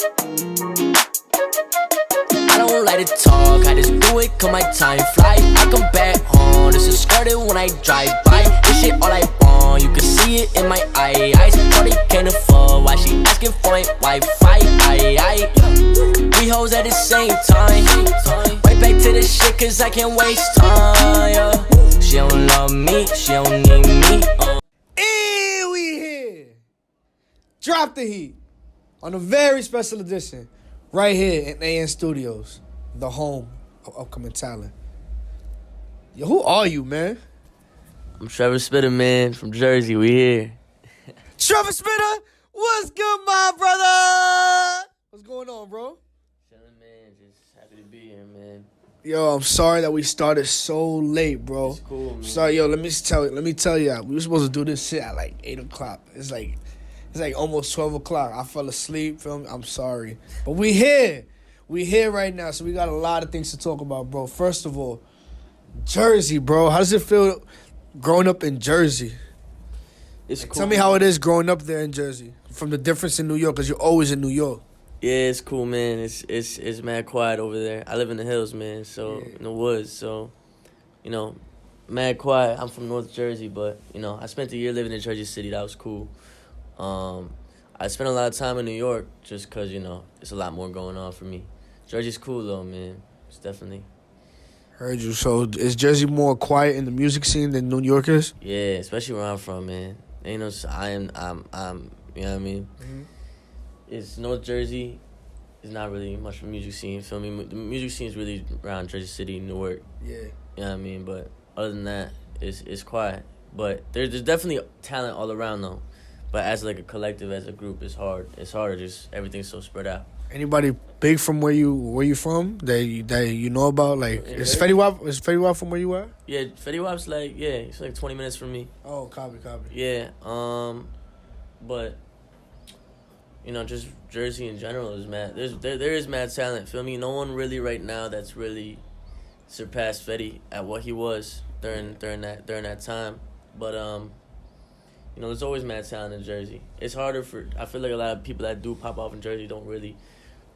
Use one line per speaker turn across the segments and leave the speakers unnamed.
I don't like to talk, I just do it 'cause my time fly. I come back home, this is skirted when I drive by. This shit all I want, you can see it in my eyes. Shorty can't afford, why she asking for my Wi-Fi? We hoes at the same time. Right back to the shit 'cause I can't waste time, yeah. She don't love me, she don't need me.
And we here. Drop the heat on a very special edition right here in AN Studios, the home of upcoming talent. Yo, who are you, man?
I'm Trevor Spitta, man, from Jersey. We here.
Trevor Spitta, what's good, my brother? What's going on, bro?
Chillin', man. Just happy to be here, man.
Yo, I'm sorry that we started so late, bro.
It's cool, man.
Sorry, yo. Let me tell you. We were supposed to do this shit at like 8 o'clock. It's like almost 12 o'clock. I fell asleep. Feel me? I'm sorry, but we here. We here right now, so we got a lot of things to talk about, bro. First of all, Jersey, bro. How does it feel growing up in Jersey?
It's cool.
Tell me how it is growing up there in Jersey, from the difference in New York, because you're always in New York.
Yeah, it's cool, man. It's mad quiet over there. I live in the hills, man, so in the woods, so, mad quiet. I'm from North Jersey, but, I spent a year living in Jersey City. That was cool. I spent a lot of time in New York just because, it's a lot more going on for me. Jersey's cool, though, man. It's definitely.
Heard you. So is Jersey more quiet in the music scene than New York is?
Yeah, especially where I'm from, man. I'm, you know what I mean? Mm-hmm. It's North Jersey. It's not really much of a music scene, feel me? The music scene is really around Jersey City, Newark.
Yeah.
You know what I mean? But other than that, it's quiet. But there's definitely talent all around, though. But as like a collective, as a group, it's hard. It's harder. Just everything's so spread out.
Anybody big from where you from that you know about? Like, is Fetty Wap from where you are?
Yeah, Fetty Wap's it's like 20 minutes from me.
Oh, copy.
Yeah, but just Jersey in general is mad. There is mad talent. Feel me? No one really right now that's really surpassed Fetty at what he was during that time. But there's always mad talent in Jersey. It's harder I feel like a lot of people that do pop off in Jersey don't really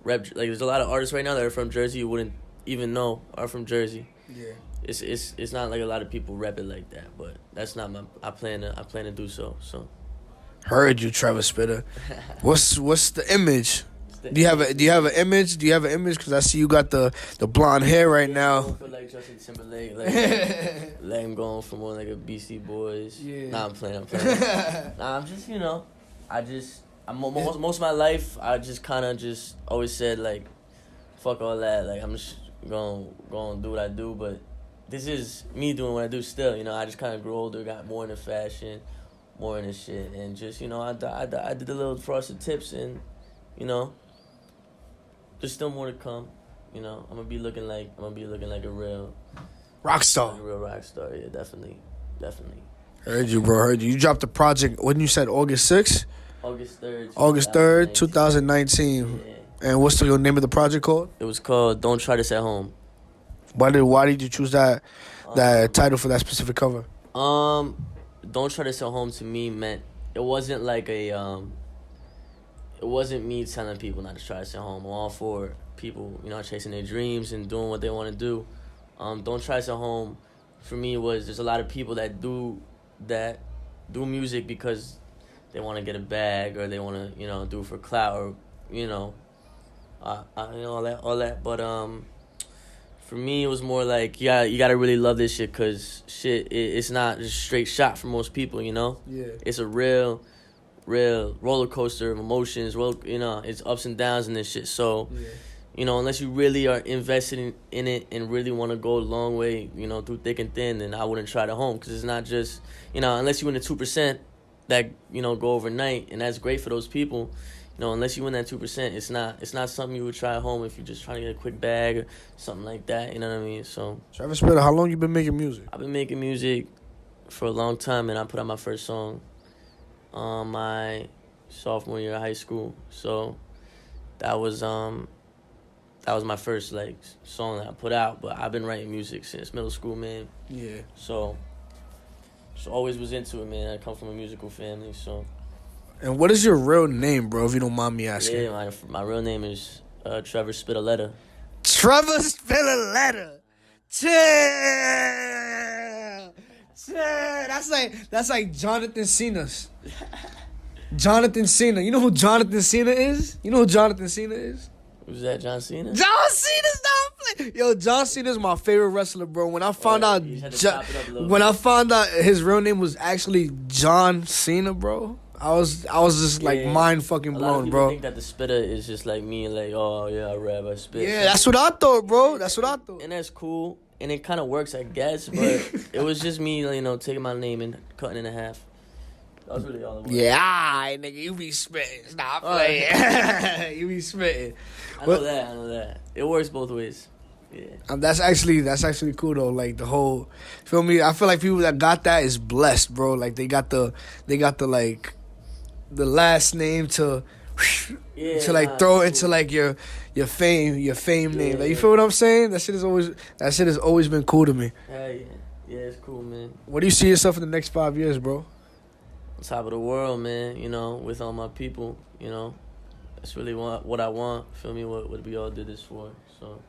rep. Like, there's a lot of artists right now that are from Jersey you wouldn't even know are from Jersey. Yeah. It's not like a lot of people rep it like that, but that's not I plan to do so. So.
Heard you, Trevor Spitta. What's the image? Do you have an image? Because I see you got the blonde hair right now.
I don't feel like Justin Timberlake. Let him go from more like a Beastie Boys. Yeah. Nah, I'm playing. Nah, I'm just most of my life I just kind of just always said like, fuck all that. Like, I'm just going to do what I do. But this is me doing what I do still. I just kind of grew older, got more into fashion, more into shit, and just I did the little frosted tips, and there's still more to come. I'm gonna be looking like a real
rock star.
A real rock star, yeah, definitely.
Heard you, bro. Heard you. You dropped the project when you said August 6th?
August 3rd.
August 3rd, 2019. Yeah. And what's the name of the project called?
It was called Don't Try This at Home.
Why did you choose that title for that specific cover?
Don't Try This at Home to me meant it wasn't like it wasn't me telling people not to try this at home. I'm all for people, chasing their dreams and doing what they want to do. Don't Try This at Home for me was there's a lot of people that do music because they want to get a bag or they want to do it for clout or all that. But for me it was more like you gotta really love this shit because it's not just straight shot for most people.
Yeah.
It's a real roller coaster of emotions. It's ups and downs and this shit. So. Yeah. Unless you really are invested in it and really want to go a long way, through thick and thin, then I wouldn't try it at home because it's not just, unless you win the 2% that, go overnight, and that's great for those people. Unless you win that 2%, it's not something you would try at home if you're just trying to get a quick bag or something like that. You know what I mean? So.
Trevor Spitta, how long you been making music?
I've been making music for a long time, and I put out my first song my sophomore year of high school. So that was my first song that I put out, but I've been writing music since middle school, man.
Yeah.
So always was into it, man. I come from a musical family, so.
And what is your real name, bro, if you don't mind me asking?
Yeah, my real name is Trevor Spitta.
Trevor Spitta. Chill. That's like Jonathan Cena's. Jonathan Cena. You know who Jonathan Cena is?
Who's that, John Cena?
John Cena's not playing. Yo, John Cena's my favorite wrestler, bro. When I found out his real name was actually John Cena, bro, I was just like mind fucking blown,
a lot of people
bro.
think that the Spitta is just like me, like, oh yeah, I rap, I spit.
Yeah, that's what I thought, bro. That's what I thought.
And that's cool, and it kind of works, I guess. But it was just me, taking my name and cutting it in half. That was really all it was.
Yeah, alright, nigga, you be spitting. Stop playing. You be spitting.
I know that. It works both ways. Yeah.
That's actually cool though. Like the whole, feel me? I feel like people that got that is blessed, bro. Like they got the like the last name to throw into like your fame name. Like you feel what I'm saying? That shit has always been cool to me.
Yeah, it's cool, man.
What do you see yourself in the next 5 years, bro?
On top of the world, man. With all my people. That's really what I want. Feel me? What we all did this for. So,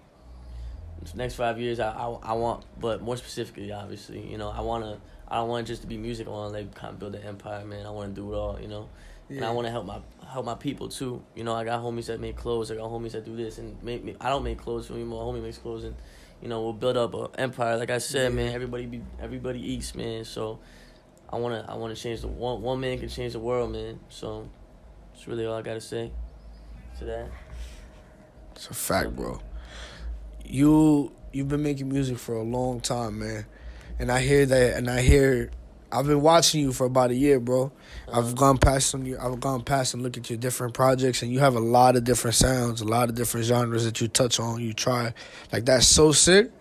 next 5 years, I want, but more specifically, obviously, I don't want it just to be music. I want to kind of build an empire, man. I want to do it all, Yeah. And I want to help my people too. I got homies that make clothes. I got homies that do this, and I don't make clothes for me. My homie makes clothes, and we'll build up an empire. Like I said, man, everybody eats, man. So I wanna change the one man can change the world, man. So that's really all I gotta say to that.
It's a fact, bro. You've been making music for a long time, man, and I hear that, and I've been watching you for about a year, bro. I've gone past and look at your different projects, and you have a lot of different sounds, a lot of different genres that you touch on, you try. Like, that's so sick.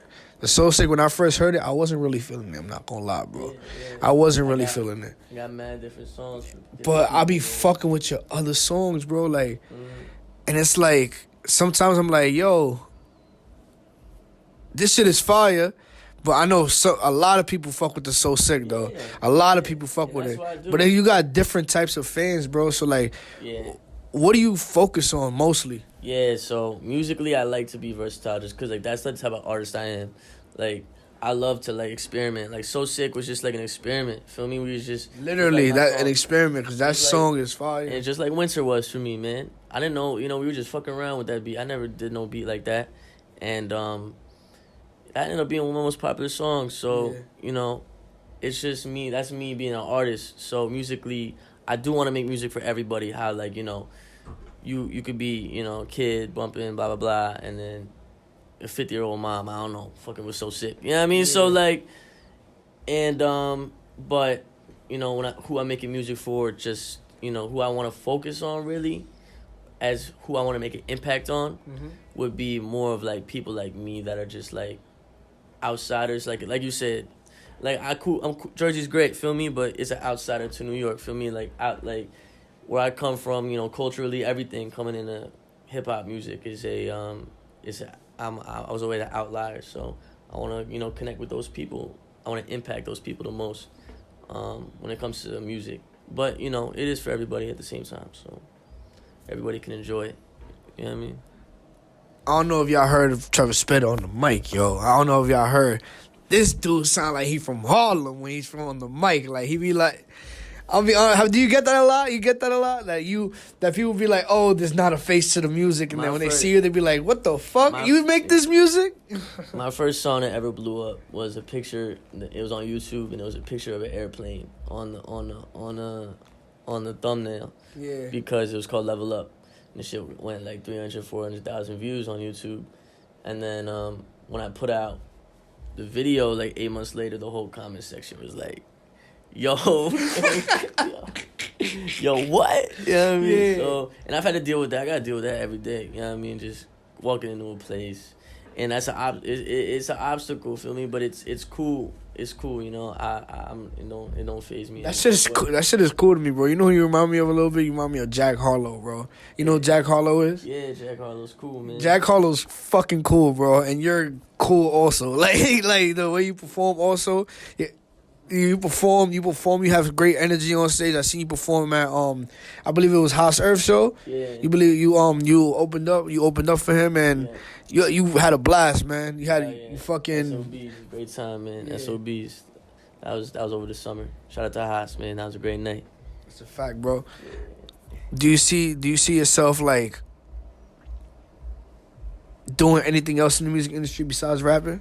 The So Sick, when I first heard it, I wasn't really feeling it. I'm not gonna lie, bro. I wasn't really feeling it.
You got mad different songs.
But I be fucking with your other songs, bro. Like, and it's like, sometimes I'm like, yo, this shit is fire. But I know a lot of people fuck with the So Sick, though. Yeah. A lot of people fuck with it. But then you got different types of fans, bro. So, like, what do you focus on mostly?
Yeah, so musically, I like to be versatile just because, that's the type of artist I am. Like, I love to, experiment. Like, So Sick was just, an experiment. Feel me? We was just...
Literally, an experiment, because that song is fire.
And just like Winter was for me, man. I didn't know, we were just fucking around with that beat. I never did no beat like that. And, that ended up being one of my most popular songs. So, it's just me. That's me being an artist. So, musically, I do want to make music for everybody. How, you could be, a kid bumping, blah, blah, blah, and then a 50-year-old mom, I don't know, fucking was So Sick. You know what I mean? Yeah. So, but, who I'm making music for, just, who I want to focus on, really, as who I want to make an impact on, would be more of, people like me that are just, outsiders, like you said, I'm cool. Jersey's great, feel me, but it's an outsider to New York, feel me, where I come from, culturally, everything coming into hip hop music is I was always an outlier, so I want to connect with those people. I want to impact those people the most when it comes to music, but it is for everybody at the same time, so everybody can enjoy it. You know what I mean?
I don't know if y'all heard of Trevor Spitta on the mic, yo. I don't know if y'all heard. This dude sound like he from Harlem when he's from on the mic. Like, he be like, I'll be honest, do you get that a lot? You get that a lot? That people be like, oh, there's not a face to the music. And then when they see you, they be like, what the fuck? You make this music?
My first song that ever blew up was a picture. It was on YouTube, and it was a picture of an airplane on the thumbnail.
Yeah.
Because it was called Level Up. And the shit went 300,000, 400,000 views on YouTube. And then when I put out the video 8 months later, the whole comment section was like, yo, yo, what? You know what I mean? Yeah. So, and I've had to deal with that. I got to deal with that every day. You know what I mean? Just walking into a place. And that's it's an obstacle, feel me? But it's cool. It's cool, it don't faze me.
That shit is cool. That shit is cool to me, bro. You know who you remind me of a little bit? You remind me of Jack Harlow, bro. You know who Jack Harlow is?
Yeah, Jack Harlow's cool, man.
Jack Harlow's fucking cool, bro. And you're cool also. Like the way you perform also. You perform. You have great energy on stage. I seen you perform at I believe it was House Earth show.
Yeah.
You opened up for him, and you had a blast, man. You had you fucking
SOBs, great time, man.
Yeah.
SOBs. That was over the summer. Shout out to Haas, man. That was a great night.
That's a fact, bro. Do you see yourself like doing anything else in the music industry besides rapping?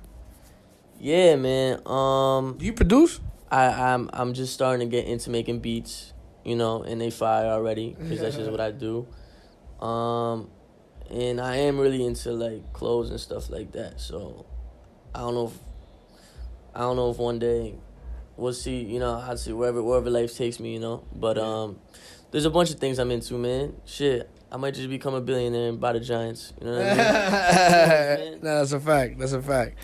Yeah, man.
Do you produce?
I'm just starting to get into making beats, and they fire already because that's just what I do. And I am really into like clothes and stuff like that. So I don't know if one day we'll see. I'll see wherever life takes me. But there's a bunch of things I'm into, man. Shit, I might just become a billionaire and buy the Giants. You know what I mean?
No, that's a fact. That's a fact.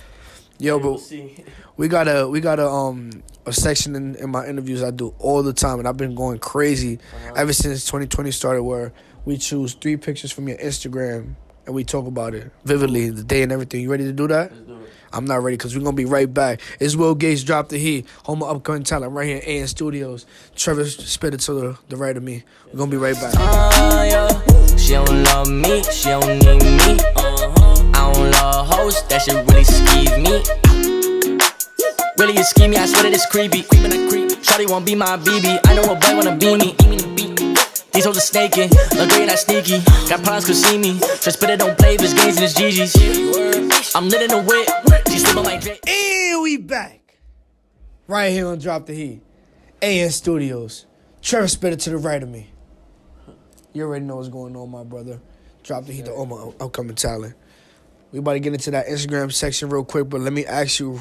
Yo,
We'll
but
see.
we got a section in my interviews I do all the time, and I've been going crazy ever since 2020 started, where we choose 3 pictures from your Instagram and we talk about it vividly, the day and everything. You ready to do that?
Let's do it.
I'm not ready because we're going to be right back. It's Will Gates, Drop the Heat, home of upcoming talent right here in AN Studios. Trevor Spitta to the right of me. We're going to be right back.
Yeah. She don't love me, she don't need me. I don't love hoes, that shit really skeeve me. Really you scheme me, I swear that it's creepy. Shawty won't be my BB, I know a boy wanna be me. These hoes are snaking, look great, not sneaky. Got problems, could see me. Just spit it, don't play if it's games and it's GG's. I'm lit in the whip, she's slipping like Drake.
And we back. Right here on Drop the Heat. AN Studios. Trevor Spitta to the right of me. You already know what's going on, my brother. Drop the Heat to all my upcoming talent. We about to get into that Instagram section real quick, but let me ask you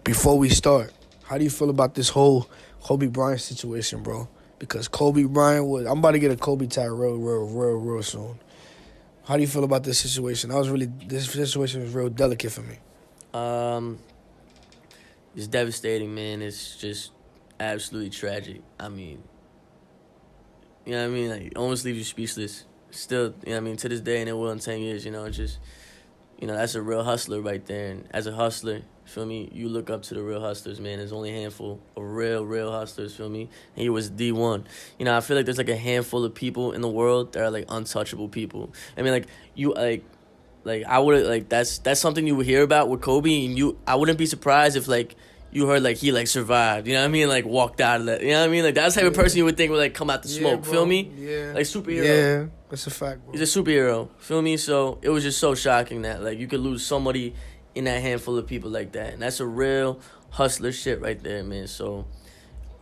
before we start, how do you feel about this whole Kobe Bryant situation, bro? Because Kobe Bryant I'm about to get a Kobe tag real soon. How do you feel about this situation? This situation was real delicate for me.
It's devastating, man. It's just absolutely tragic. I mean, you know what I mean? Like, it almost leaves you speechless. Still, you know what I mean? To this day, and it will in 10 years, it's just, that's a real hustler right there. And as a hustler, feel me, you look up to the real hustlers, man. There's only a handful of real hustlers, feel me? And he was the one. I feel like there's like a handful of people in the world that are like untouchable people. I mean, like, you, like I would, like, that's something you would hear about with Kobe, and I wouldn't be surprised if, like, you heard, like, he, like, survived, you know what I mean? Like, walked out of that, you know what I mean? Like, that's the type of person you would think would, like, come out the smoke,
bro.
feel me?
Yeah.
Like, superhero.
Yeah, that's a fact, bro.
He's a superhero, feel me? So, it was just so shocking that, like, you could lose somebody in that handful of people like that. And that's a real hustler shit right there, man. So,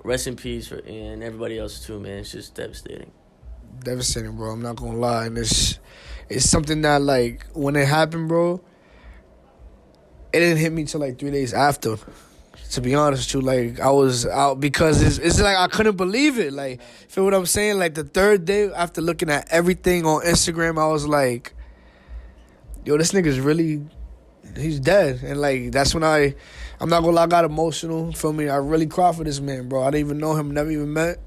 rest in peace and everybody else, too, man. It's just devastating.
Devastating, bro. I'm not gonna lie. And it's something that, like, when it happened, bro, it didn't hit me till, like, 3 days after. To be honest with you, like, I was out because it's like I couldn't believe it. Like, feel what I'm saying? Like, the third day after looking at everything on Instagram, I was like, yo, this nigga's really, he's dead. And, like, that's when I'm not gonna lie, I got emotional. Feel me? I really cried for this man, bro. I didn't even know him, never even met.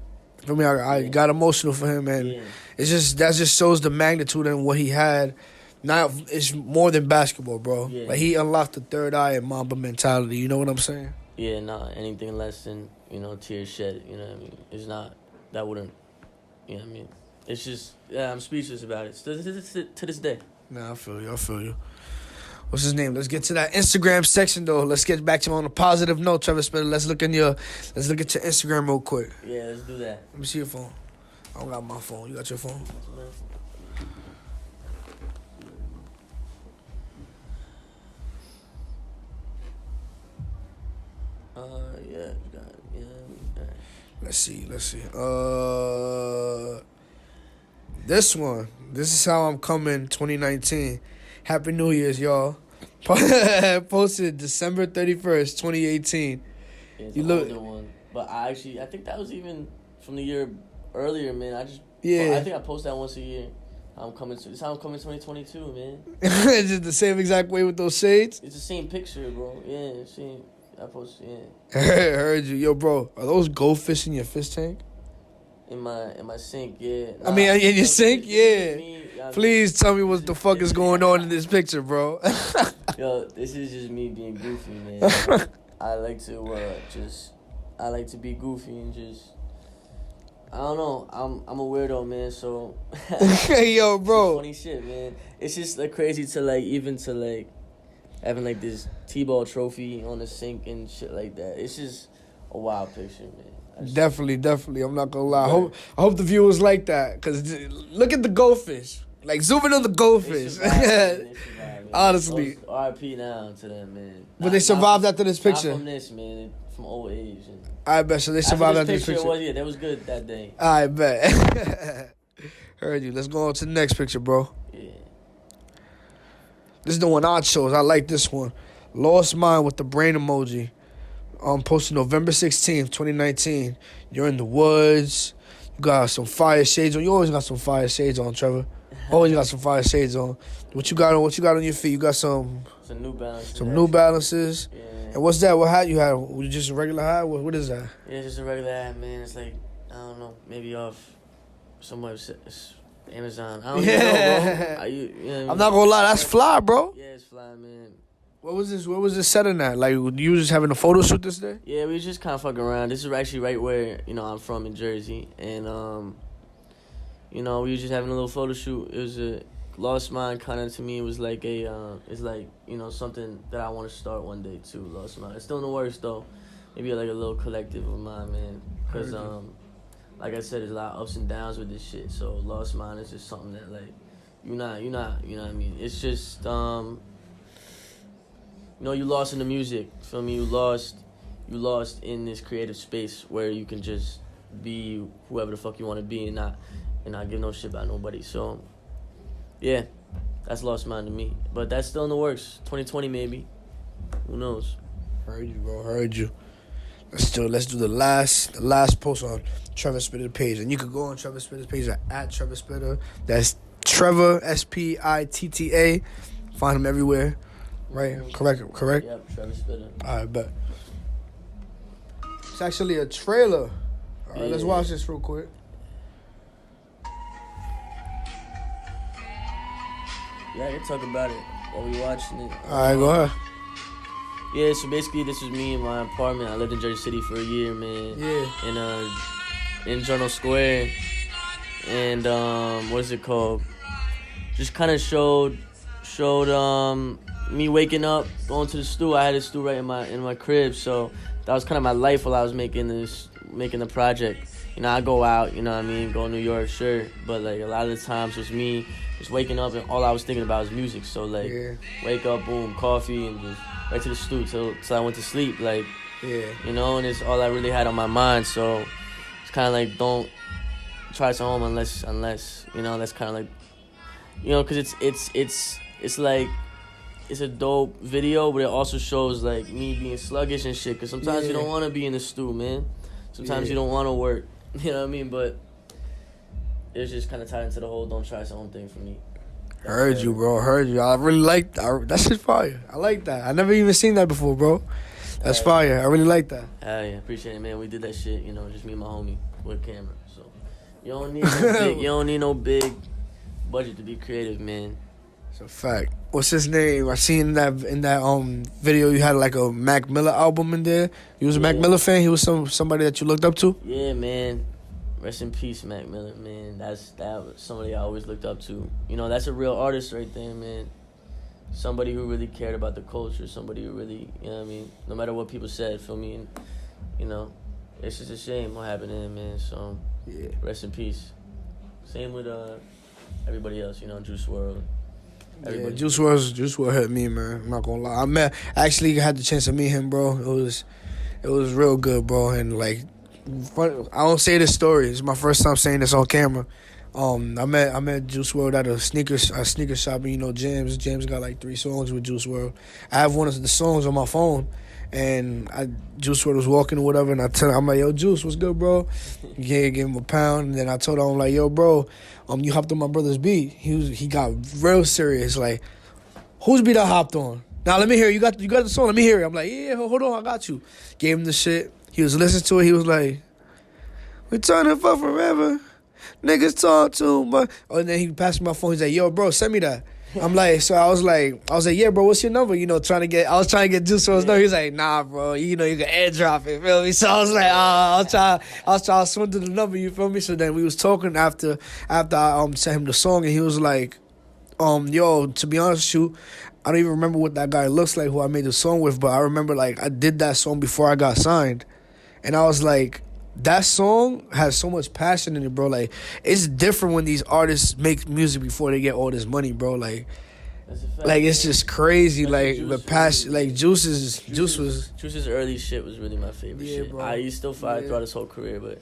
Feel me? I got emotional for him, and that just shows the magnitude and what he had. Now it's more than basketball, bro.
Yeah.
Like, he unlocked the third eye and Mamba mentality. You know what I'm saying?
Yeah, nah, anything less than, tears shed, you know what I mean? It's not, that wouldn't, you know what I mean? It's just, I'm speechless about it. To this day.
Nah, I feel you. What's his name? Let's get to that Instagram section, though. Let's get back to him on a positive note, Trevor Spitta. Let's look at your Instagram real quick.
Yeah, let's do that.
Let me see your phone. I don't got my phone. You got your phone?
Yeah, got it. Yeah.
Let's see. This one. This is how I'm coming 2019. Happy New Year's, y'all. Posted December 31st, 2018.
Yeah, it's
You
an
look-
older one. But I think that was even from the year earlier, man. I think I post that once a year. This is how I'm coming 2022, man.
It's just the same exact way with those shades.
It's the same picture, bro. Yeah, same. I post,
Heard you. Yo, bro, are those goldfish in your fish tank?
in my sink, yeah.
I mean, in your sink?
This
Yeah.
is me,
Please tell me what the fuck is going on in this picture, bro.
Yo, this is just me being goofy, man. I like to just I like to be goofy and just, I don't know. I'm a weirdo, man. So
Yo, bro.
funny shit, man. It's just like crazy to like even to like having like this T-ball trophy on the sink and shit like that. It's just a wild picture, man.
Definitely. I'm not gonna lie. I hope the viewers like that. Cause look at the goldfish. Like zooming on the goldfish.
They survived, man.
Honestly.
RIP now to them, man.
But they survived after this picture.
Not from this, man. From old age. And
I bet. So they survived after this picture.
Yeah, that was good that day.
I bet. Heard you. Let's go on to the next picture, bro.
Yeah.
This is the one I chose. I like this one. Lost Mind with the brain emoji. Posted November 16th, 2019. You're in the woods. You got some fire shades on. You always got some fire shades on, Trevor. Always got some fire shades on. What you got on? What you got on your feet? You got some
New Balances.
Some New Balances.
Yeah.
And what's that? What hat you had? Was it just a regular hat? What is that?
Yeah, just a regular hat, man. It's like, I don't know, maybe off some website, Amazon. I don't even know, bro. You know what I mean?
I'm not gonna lie, that's fly, bro.
Yeah, it's fly, man.
What was this? What was this setting at? Like, you was just having a photo shoot this day?
Yeah, we was just kind of fucking around. This is actually right where, I'm from in Jersey. And, we were just having a little photo shoot. It was a Lost Mind kind of, to me, it was like it's like, something that I want to start one day too, Lost Mind. It's still in the works, though. Maybe like a little collective of mine, man. Because, like I said, there's a lot of ups and downs with this shit. So Lost Mind is just something that, like, you're not, you know what I mean? It's just, you lost in the music. Feel me? You lost in this creative space where you can just be whoever the fuck you want to be and not give no shit about nobody. So, yeah, that's Lost Mind to me. But that's still in the works. 2020 maybe. Who knows?
Heard you, bro. Heard you. Let's do the last post on Trevor Spitta page, and you could go on Trevor Spitta's page at Trevor Spitta. That's Trevor Spitta. Find him everywhere. Right? Correct?
Yep, Trevor Spitta.
I bet. It's actually a trailer. All right, let's watch this real quick.
Yeah, I can talk about it while we watching it.
All right, go ahead.
Yeah, so basically this was me in my apartment. I lived in Jersey City for a year, man.
Yeah.
In Journal Square. And what's it called? Just kind of showed me waking up, going to the stool. I had a stool right in my crib, so that was kind of my life while I was making the project. I go out, go to New York, sure, but like a lot of the times it was me just waking up and all I was thinking about was music. So like, wake up, boom, coffee, and just right to the stool till I went to sleep. Like, and it's all I really had on my mind. So it's kind of like, don't try to home unless that's kind of like, because it's like. It's a dope video, but it also shows, like, me being sluggish and shit. Because sometimes you don't want to be in the stew, man. Sometimes you don't want to work. You know what I mean? But it's just kind of tied into the whole don't try something thing for me.
Heard you, bro. Heard you. I really like that. That shit's fire. I like that. I never even seen that before, bro. That's fire. I really like that.
Hell yeah. Appreciate it, man. We did that shit, just me and my homie with a camera. So you don't need no big budget to be creative, man.
It's a fact. What's his name? I seen in that video you had like a Mac Miller album in there. You was a Mac Miller fan? He was somebody that you looked up to?
Yeah, man. Rest in peace, Mac Miller, man. That was somebody I always looked up to. That's a real artist right there, man. Somebody who really cared about the culture. Somebody who really, no matter what people said, feel me? And, it's just a shame what happened to him, man. So, rest in peace. Same with everybody else, Juice WRLD. Everybody.
Yeah, Juice WRLD hit me, man. I'm not gonna lie. Actually had the chance to meet him, bro. It was real good, bro. And like, I don't say this story. It's my first time saying this on camera. I met Juice WRLD at a sneaker shop, and James. James got like 3 songs with Juice WRLD. I have one of the songs on my phone, and Juice WRLD was walking or whatever, and I'm like, yo, Juice, what's good, bro? Yeah, gave him a pound, and then I told him, I'm like, yo, bro, you hopped on my brother's beat. He got real serious, like, whose beat I hopped on? Now let me hear. You got the song. Let me hear it. I'm like, yeah, hold on, I got you. Gave him the shit. He was listening to it. He was like, we turning for forever. Niggas talk too much. Oh, and then he passed me my phone. He's like, yo, bro, send me that. I'm like, so I was like, yeah, bro, what's your number? You know, I was trying to get Juice for his number. He was like, nah, bro, you know, you can airdrop it, feel me? So I was like, I'll try to swing to the number, you feel me? So then we was talking after I sent him the song, and he was like, yo, to be honest with you, I don't even remember what that guy looks like who I made the song with, but I remember like I did that song before I got signed, and I was like, that song has so much passion in it, bro. Like, it's different when these artists make music before they get all this money, bro. Like,
That's a fact,
like it's
man.
just crazy.
Especially
Like the
Juice
passion,
really-
like Juice was.
Juice's early shit was really my favorite
Yeah,
shit.
bro.
He's still fire
Yeah.
throughout his whole career, but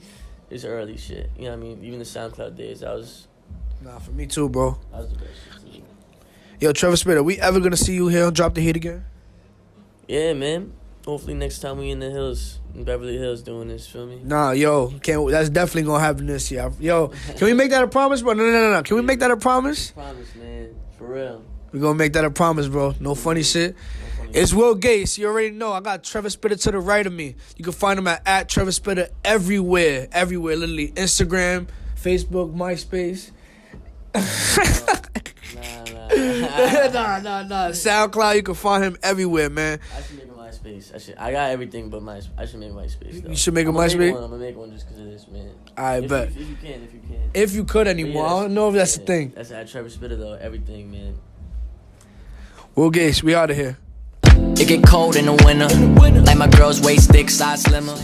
his early shit, you know what I mean? Even the SoundCloud days, that was
Nah, for me too, bro.
the best shit to me.
Yo, Trevor Spitta, we ever gonna see you here on Drop the Heat again?
Yeah, man. Hopefully next time we in the hills, in Beverly Hills doing this, feel me?
Nah, yo, that's definitely gonna happen this year. Yo, can we make that a promise, bro? No. Can we make that a promise?
Promise, man. For real.
We gonna make that a promise, bro. No funny shit. It's Will Gates. You already know. I got Trevor Spitta to the right of me. You can find him at Trevor Spitta everywhere. Literally. Instagram, Facebook, MySpace. Nah. SoundCloud, you can find him everywhere, man.
I should make a MySpace. I got everything but I should make a MySpace, though.
You should make a
I'm gonna
MySpace?
I'm gonna make one just because of this, man.
I bet.
If you can.
If you could
But
anymore.
yeah,
I don't know if that's the
yeah,
thing.
That's at Trevor Spitta, though. Everything, man.
Will Gates, we out of here.
It get cold in the winter. Like my girl's waist thick, side slimmer.